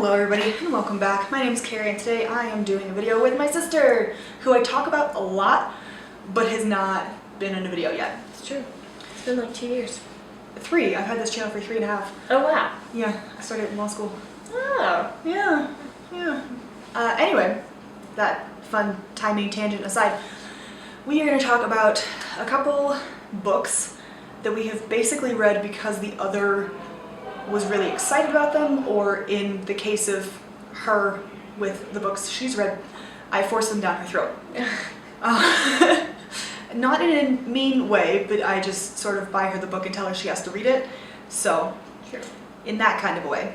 Hello everybody and welcome back. My name is Kari and today I am doing a video with my sister who I talk about a lot but has not been in a video yet. It's true. It's been like 2 years. 3. I've had this channel for 3.5. Oh wow. Yeah, I started in law school. Oh. Yeah. Anyway, that fun timing tangent aside, we are going to talk about a couple books that we have basically read because the other was really excited about them, or in the case of her with the books she's read, I forced them down her throat. Not in a mean way, but I just sort of buy her the book and tell her she has to read it. So, Sure. In that kind of a way.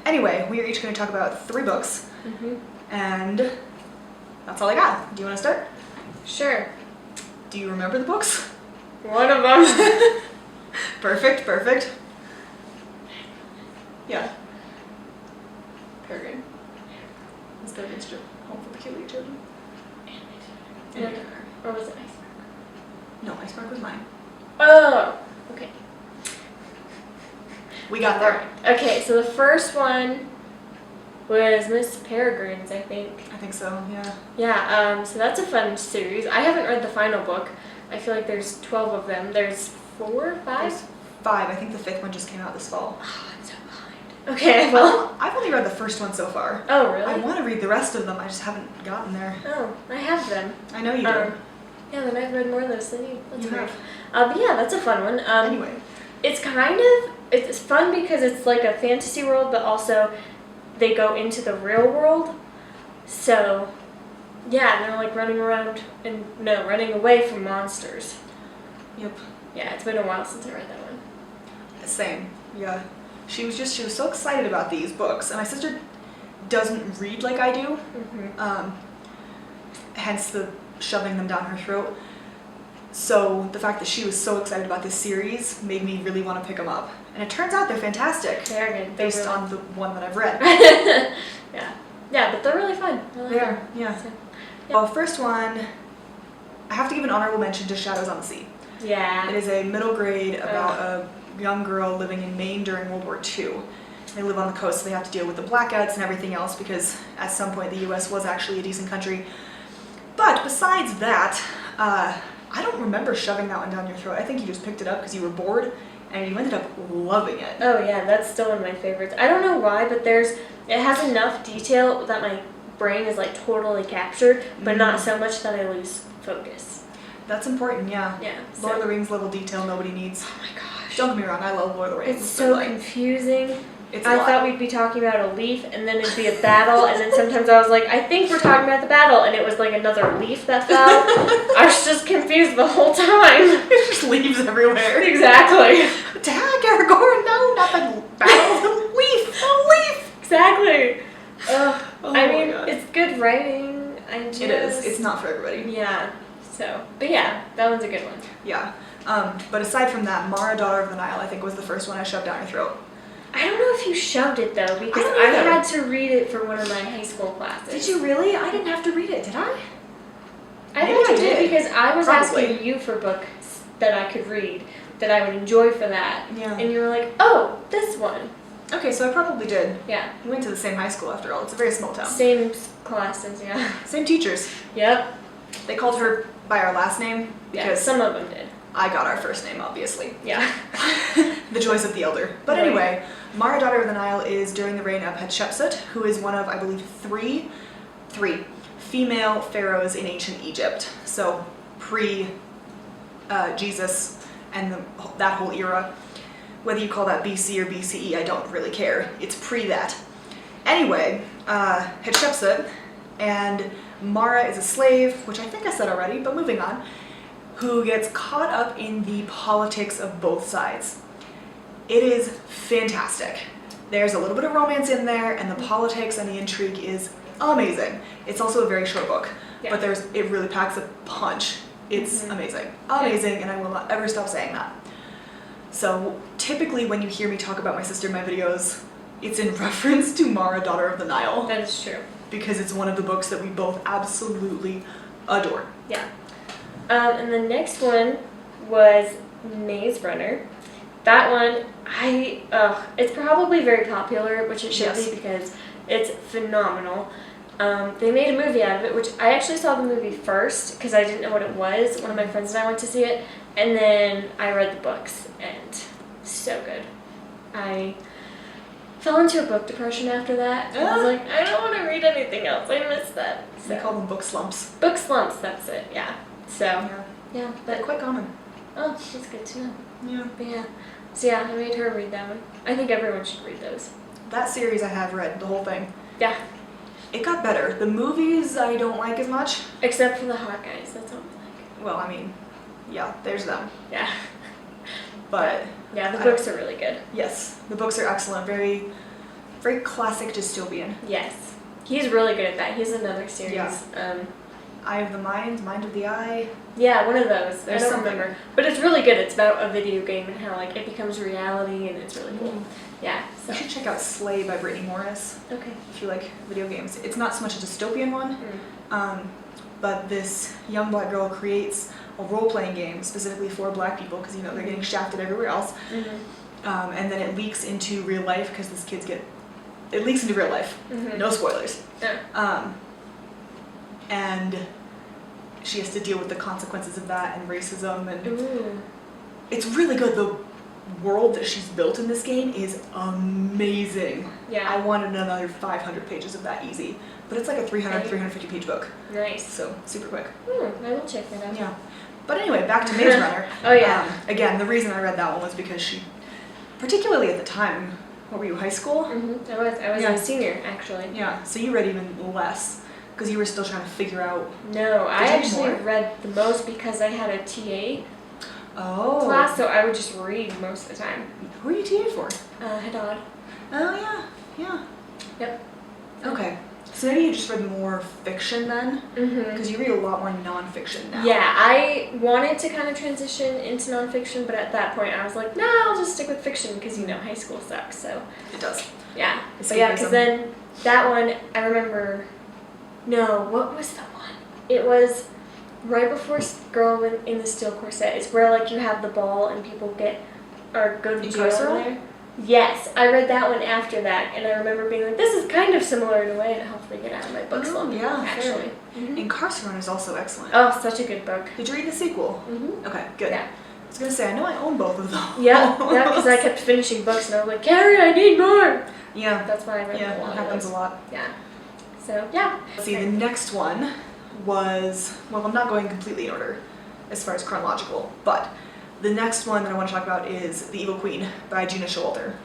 Anyway, we are each going to talk about 3 books, and that's all I got. Do you want to start? Sure. Do you remember the books? One of them. Perfect. Yeah. Peregrine. It's Peregrine's Home for Peculiar Children. Or was it Iceberg? No, Iceberg was mine. Oh. Okay. We got there. Okay, so the first one was Miss Peregrine's, I think. I think so, yeah. Yeah, so that's a fun series. I haven't read the final book. I feel like there's 12 of them. There's 4, 5? There's 5. I think the 5th one just came out this fall. Oh, I'm so behind. Okay, well. I've only read the first one so far. Oh, really? I want to read the rest of them, I just haven't gotten there. Oh, I have them. I know you do. Yeah, then I've read more of those than you. That's You weird. have. But yeah, that's a fun one. Anyway. It's fun because it's like a fantasy world, but also they go into the real world. So, yeah, they're like running away from monsters. Yep. Yeah, it's been a while since I read that one. Same, yeah. She was so excited about these books, and my sister doesn't read like I do, hence the shoving them down her throat. So the fact that she was so excited about this series made me really want to pick them up. And it turns out they're fantastic. They're good. Based on the one that I've read. Yeah, but they're really fun. They are, yeah. So, yeah. Well, first one, I have to give an honorable mention to Shadows on the Sea. Yeah. It is a middle grade about a young girl living in Maine during World War II. They live on the coast, so they have to deal with the blackouts and everything else because at some point the US was actually a decent country. But besides that, I don't remember shoving that one down your throat. I think you just picked it up because you were bored and you ended up loving it. Oh yeah, that's still one of my favorites. I don't know why, but it has enough detail that my brain is like totally captured, but not so much that I lose focus. That's important, yeah. Yeah. Lord of the Rings level detail nobody needs. Oh my gosh. Don't get me wrong, I love Lord of the Rings. It's so confusing. I thought we'd be talking about a leaf, and then it'd be a battle, and then sometimes I was like, I think we're talking about the battle, and it was like another leaf that fell. I was just confused the whole time. It just leaves everywhere. Exactly. Attack, Aragorn! No, not the battle, the leaf! The leaf! Exactly. Oh I mean, my God. it's good writing. It is. It's not for everybody. Yeah. So, but yeah, that one's a good one. Yeah. But aside from that, Mara, Daughter of the Nile, I think was the first one I shoved down your throat. I don't know if you shoved it though, because I had to read it for one of my high school classes. Did you really? I didn't have to read it, did I? I Maybe think I you did did. because I was Probably. asking you for books that I could read, that I would enjoy for that. Yeah. And you were like, oh, this one. Okay, so I probably did. Yeah. We went to the same high school after all. It's a very small town. Same classes, yeah. Same teachers. Yep. They called her by our last name Yeah, because some of them did. I got our first name, obviously. Yeah. The joys of the elder. But Right. anyway, Mara, Daughter of the Nile is during the reign of Hatshepsut, who is one of, I believe, three female pharaohs in ancient Egypt. So pre-Jesus and that whole era. Whether you call that BC or BCE, I don't really care. It's pre that. Anyway, Hatshepsut, and Mara is a slave, which I think I said already, but moving on, who gets caught up in the politics of both sides. It is fantastic. There's a little bit of romance in there, and the politics and the intrigue is amazing. It's also a very short book, but it really packs a punch. It's amazing. Amazing, and I will not ever stop saying that. So typically when you hear me talk about my sister in my videos, it's in reference to Mara, Daughter of the Nile. That is true. Because it's one of the books that we both absolutely adore. Yeah. And the next one was Maze Runner. That one, it's probably very popular, which it should Yes. be because it's phenomenal. They made a movie out of it, which I actually saw the movie first because I didn't know what it was. One of my friends and I went to see it, and then I read the books, and so good. I fell into a book depression after that. I was like, I don't want to read anything else. I missed that. We So. call them book slumps. Book slumps, that's it, yeah. So, Yeah. yeah, They're but, quite common. oh, that's good to know. Yeah. But yeah, so yeah, I made her read that one. I think everyone should read those. That series I have read, the whole thing. Yeah, It got better. The movies I don't like as much. except for the hot guys, that's all I like. Well, I mean, yeah, there's them. Yeah, But yeah, the I- books are really good. yes, the books are excellent. Very, very classic dystopian. Yes, he's really good at that. He's another series. Yeah. Eye of the Mind, Mind of the Eye. Yeah, one of those. There's I don't something. remember, but it's really good. It's about a video game and how like it becomes reality, and it's really cool. Yeah. You So should check out Slay by Brittany Morris okay. if you like video games. It's not so much a dystopian one, but this young black girl creates a role-playing game specifically for black people because, you know, they're getting shafted everywhere else. Mm-hmm. And then it leaks into real life because it leaks into real life. Mm-hmm. No spoilers. Yeah. And she has to deal with the consequences of that and racism, and Ooh. it's really good. The world that she's built in this game is amazing. Yeah. I wanted another 500 pages of that easy, but it's like a 350 page book, Nice. so super quick. I will check that out. Yeah. But anyway, back to Maze Runner. Oh yeah. Again, the reason I read that one was because she, particularly at the time, what were you, high school? Mm-hmm. I was Yeah. a senior actually. Yeah, so you read even less because you were still trying to figure out. No, I Did you read actually more? read the most because I had a TA Oh. class, so I would just read most of the time. Who are you TA for? Hadad. Oh yeah. Yep. Okay. So maybe you just read more fiction then, Mm-hmm. because you read a lot more nonfiction now. Yeah, I wanted to kind of transition into nonfiction, but at that point I was like, no, I'll just stick with fiction because, you know, high school sucks, so. It does. Yeah. But yeah, because Escapism. then that one, I remember, no, what was the one? It was right before Girl in the Steel Corset. It's where, like, you have the ball and people go to jail Incarceral? in there. Yes, I read that one after that, and I remember being like, this is kind of similar in a way, and it helped me get out of my book slump, yeah, actually. Incarceral is also excellent. Oh, such a good book. Did you read the sequel? Mm-hmm. Okay, good. Yeah. I was gonna say I know I own both of them. Yeah, because I kept finishing books, and I was like, Kari, I need more! Yeah. That's why I read a Yeah, lot it of happens those. a lot. Yeah. So, yeah. Let's see, the next one was, well, I'm not going completely in order as far as chronological, but the next one that I want to talk about is The Evil Queen by Gina Showalter.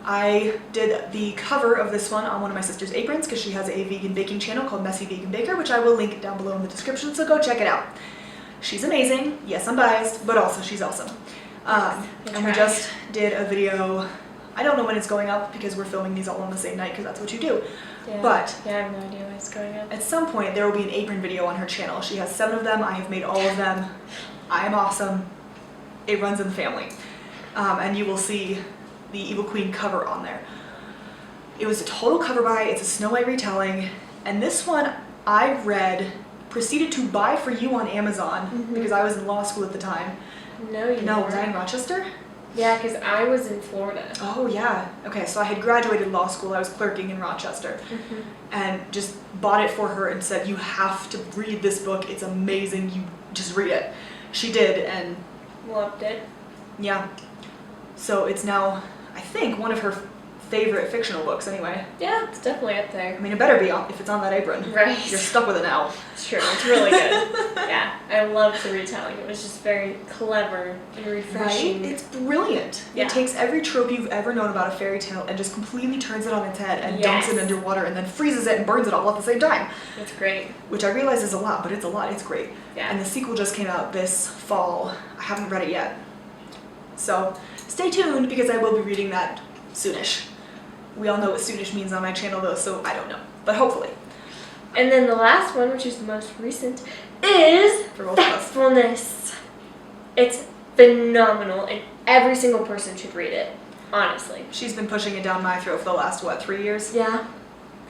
I did the cover of this one on one of my sister's aprons because she has a vegan baking channel called Messy Vegan Baker, which I will link down below in the description, so go check it out. She's amazing. Yes, I'm biased, but also she's awesome. And we just did a video. I don't know when it's going up because we're filming these all on the same night because that's what you do. Yeah. But yeah, I have no idea what's going on. at some point there will be an apron video on her channel. She has 7 of them. I have made all of them. I am awesome. It runs in the family. And you will see the Evil Queen cover on there. It was a total cover buy. It's a Snow White retelling. And this one I proceeded to buy for you on Amazon because I was in law school at the time. No, you No, weren't. was I in Rochester? Yeah, because I was in Florida. Oh yeah. Okay, so I had graduated law school. I was clerking in Rochester. And just bought it for her and said, you have to read this book. It's amazing. You just read it. She did, and Loved it. yeah. So it's now, I think, one of her favorite fictional books anyway. Yeah, it's definitely up I there. mean, it better be if it's on that apron. Right. You're stuck with it now. It's true. It's really good. Yeah, I loved the retelling. It was just very clever and Right? refreshing. It's brilliant. Yeah. It takes every trope you've ever known about a fairy tale and just completely turns it on its head and dumps it Yes. underwater and then freezes it and burns it all at the same time. It's great. Which I realize is a lot, but it's a lot. It's great. Yeah. And the sequel just came out this fall. I haven't read it yet. So stay tuned because I will be reading that soonish. We all know what soonish means on my channel though, so I don't know. But hopefully. And then the last one, which is the most recent, is For both of us. Fullness. It's phenomenal, and every single person should read it, honestly. She's been pushing it down my throat for the last, 3 years? Yeah,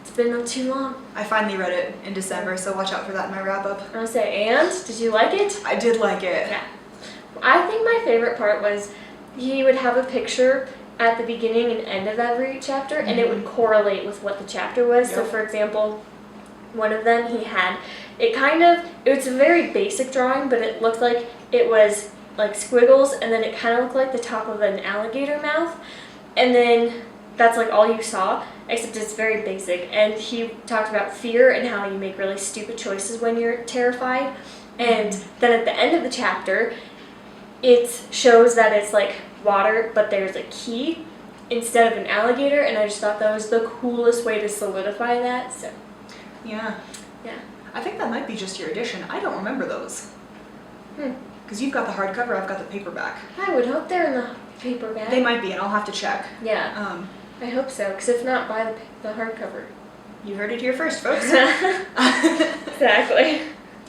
it's been not too long. I finally read it in December, so watch out for that in my wrap up. I want to say, and did you like it? I did like it. Yeah. I think my favorite part was he would have a picture at the beginning and end of every chapter, and it would correlate with what the chapter was. So, for example, one of them he had, it was a very basic drawing, but it looked like it was like squiggles, and then it kind of looked like the top of an alligator mouth, and then that's like all you saw, except it's very basic. And he talked about fear and how you make really stupid choices when you're terrified. And then at the end of the chapter, it shows that it's like water, but there's a key instead of an alligator, and I just thought that was the coolest way to solidify that. So Yeah. yeah. I think that might be just your edition. I don't remember those. Because you've got the hardcover, I've got the paperback. I would hope they're in the paperback. They might be, and I'll have to check. Yeah. I hope so, because if not, buy the hardcover. You heard it here first, folks. Exactly.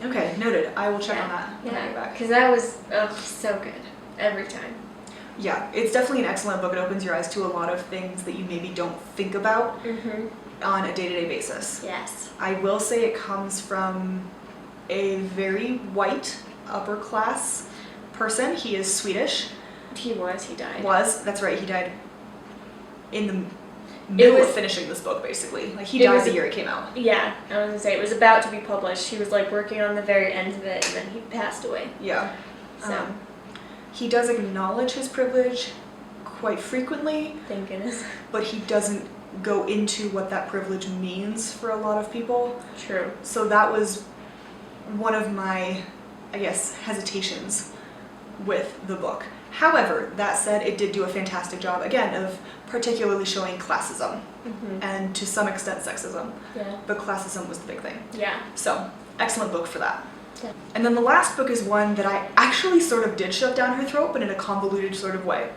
Okay, noted. I will check on that when I get Yeah, back. because that was so good every time. Yeah, it's definitely an excellent book. It opens your eyes to a lot of things that you maybe don't think about on a day-to-day basis. Yes. I will say it comes from a very white, upper-class person. He is Swedish. He died. That's right, he died in the middle of finishing this book, basically. Like, he died the year it came out. Yeah, I was gonna say, it was about to be published. He was like working on the very end of it, and then he passed away. Yeah. So. He does acknowledge his privilege quite frequently. Thank goodness. But he doesn't go into what that privilege means for a lot of people. True. So that was one of my, I guess, hesitations with the book. However, that said, it did do a fantastic job, again, of particularly showing classism and to some extent sexism. Yeah. But classism was the big thing. Yeah. So, excellent book for that. Yeah. And then the last book is one that I actually sort of did shove down her throat, but in a convoluted sort of way.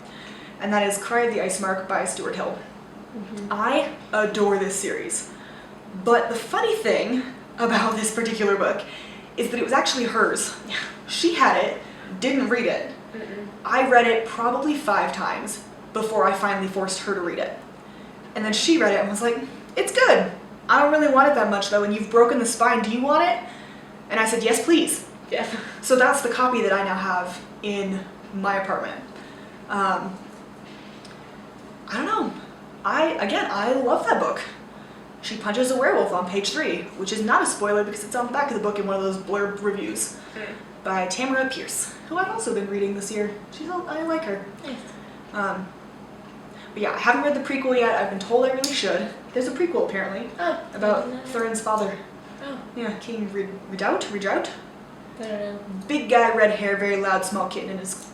And that is Cry of the Ice Mark by Stuart Hill. I adore this series. But the funny thing about this particular book is that it was actually hers. Yeah. She had it, didn't read it. I read it probably 5 times before I finally forced her to read it. And then she read it and was like, it's good. I don't really want it that much though, and you've broken the spine. Do you want it? And I said, yes, please. Yeah. So that's the copy that I now have in my apartment. I don't know. I love that book. She punches a werewolf on page 3, which is not a spoiler because it's on the back of the book in one of those blurb reviews by Tamara Pierce, who I've also been reading this year. I like her. Nice. But yeah, I haven't read the prequel yet. I've been told I really should. There's a prequel apparently about Thurin's father. Oh. Yeah, King Redoubt? I don't know. Big guy, red hair, very loud, small kitten in his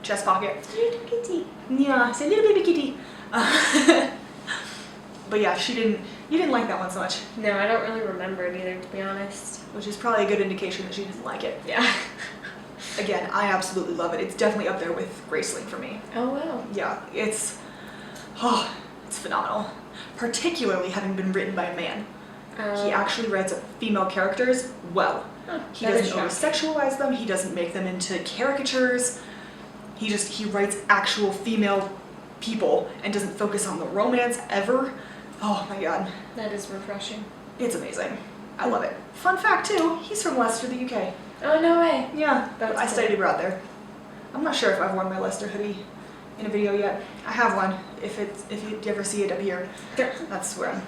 chest pocket. Little kitty. Yeah, it's a little baby kitty. But yeah, you didn't like that one so much. No, I don't really remember it either, to be honest. Which is probably a good indication that she didn't like it. Yeah. Again, I absolutely love it. It's definitely up there with Graceling for me. Oh, wow. Yeah, it's phenomenal. Particularly having been written by a man. He actually writes female characters well. He doesn't over-sexualize them. He doesn't make them into caricatures. He writes actual female people and doesn't focus on the romance ever. Oh my god. That is refreshing. It's amazing. I love it. Fun fact too, he's from Leicester, the UK. Oh, no way. Yeah, That's I cool. studied abroad there. I'm not sure if I've worn my Leicester hoodie in a video yet. I have one, if you ever see it up here. That's where I'm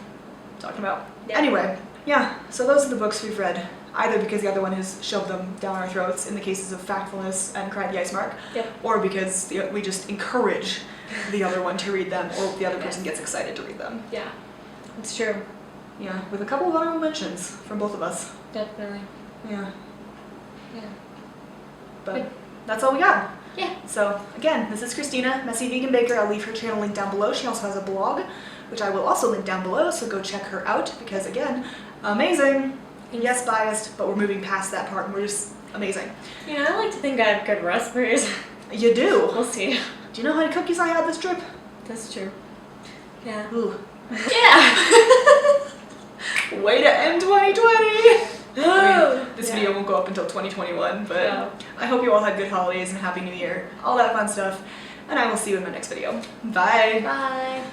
talking about. Yeah. Anyway, yeah, so those are the books we've read. Either because the other one has shoved them down our throats in the cases of Factfulness and Cry of the Ice Mark, or because we just encourage the other one to read them, or the other person gets excited to read them. Yeah, it's true. Yeah, with a couple of honorable mentions from both of us. Definitely. Yeah. Yeah. But that's all we got. Yeah. So again, this is Christina, Messy Vegan Baker. I'll leave her channel link down below. She also has a blog, which I will also link down below, so go check her out because again, amazing. Yes, biased, but we're moving past that part and we're just amazing. Yeah, I like to think I have good recipes. You do? We'll see. Do you know how many cookies I had this trip? That's true. Yeah. Ooh. Yeah! Way to end 2020! This Yeah. video won't go up until 2021, but Yeah. I hope you all had good holidays and Happy New Year. All that fun stuff. And I will see you in my next video. Bye! Bye!